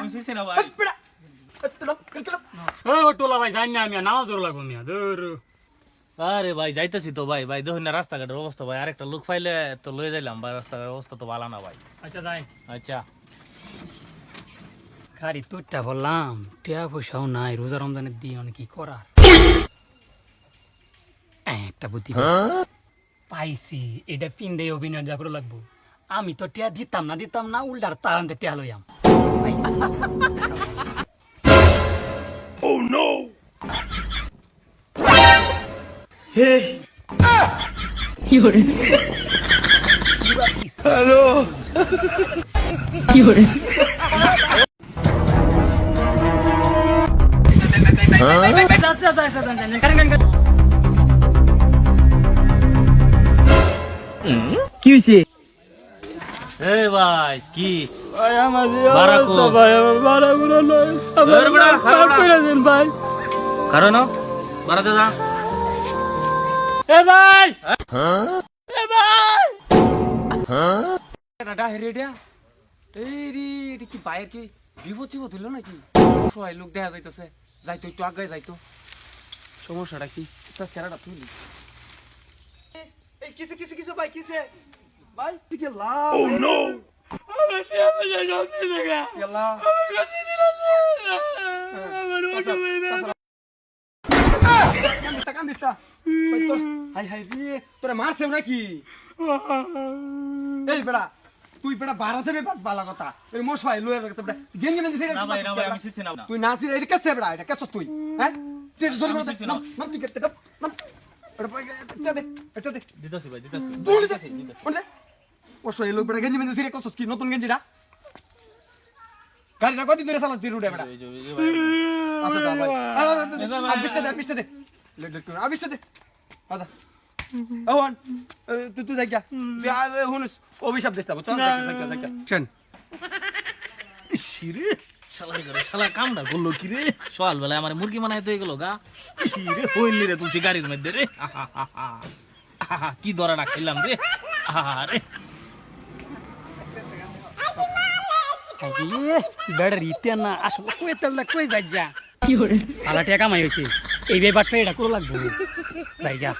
বুঝছিস না ভাই ও টোলা ভাই জানি না আমি নামাজ জোর লাগবো মিয়া দূর আরে ভাই যাইতেছি তো ভাই ভাই দেখুন না রাস্তাঘাটের অবস্থা ভাই আরেকটা লোক পাইলে তো লয়ে যাইলাম ভাই রাস্তাঘাটের অবস্থা তো ভালো না ভাই আচ্ছা যাই আচ্ছা গাড়ি তুইটা বললাম টিয়া পয়সাও নাই রোজা রমজানের দিয়ে অনেক কি করার একটা বুদ্ধি পাইছি এটা পিন দিয়ে অভিনয় যা করে লাগবো আমি তো টিয়া দিতাম না উল্টার তার আনতে টিয়া লইয়াম হ্যালো কি হরে কি হয়েছে এ ভাই কি ভাই আমার বারাকো। ভাই আমার বারাগুলো নয় ধর বেটা, খারাপ না। করে দেন ভাই কারণ বাড়াতে যা এ ভাই এ ভাই এটা হেরেডিয়া এই রে এটা কি বাইরে কি বিপদ চিপদ হইল নাকি সবাই লোক দেখা যাইতেছে যাইতো একটু আগে যাইতো সমস্যাটা কি তার কেরাটা তুলি এই কিসে কিসে কিসে ভাই কিসে ভাই কি লাভ ও নো আমার টিয়া পয়সা সব দিয়ে গেছে গেলা আমার কাছে দিল না আমার ওটা হইবে কান্দিস্তা ভাই তোর হাই হাই রে তোরা মারছেও নাকি এই বেড়া তুই বেড়া 12 সেবে পাস বালা কথা এই মশাই লয়ে রাখতে বেড়া গেঞ্জি মেঞ্জি সেরে না ভাই আমি শিরছি না তুই নাচি এটা কেসে বেড়া এটা কেসস তুই হ্যাঁ তুই জোরে আমি বেড়া শিখছি না। নাম তুই কেটে নাম এটা দে দিতাছি ভাই দিতাছি দৌড়ে দে ওরে মশাই লোক বেড়া গেঞ্জি মেঞ্জি সেরে কসস কি নতুন গেঞ্জিটা গাড়িটা কত দূরে চালাস তুই রুটে বেড়া এই যে ভাই আচ্ছা দা ভাই আবিষ্টা দে লেট লেট করে আবিষ্টা দে আচ্ছা ওয়ান তুই যাই গিয়া তুই হুনস অভিশাপ দিস না চল দেখ শুন শিরে শালা কামড়া করলো কি রে সকাল বেলায় আমার মুরগি বানাইতে হয়ে গেল গা কি রে হইলি রে তুই গাড়ির মধ্যে রে কি দরাটা খেলাম রে আরে বেড়া রিতে না আসলে কই তেলটা কই যাই যা কি করে আলা টাকা কামাই হইছে এই ব্যাপারটা এটা করে লাগবে জায়গা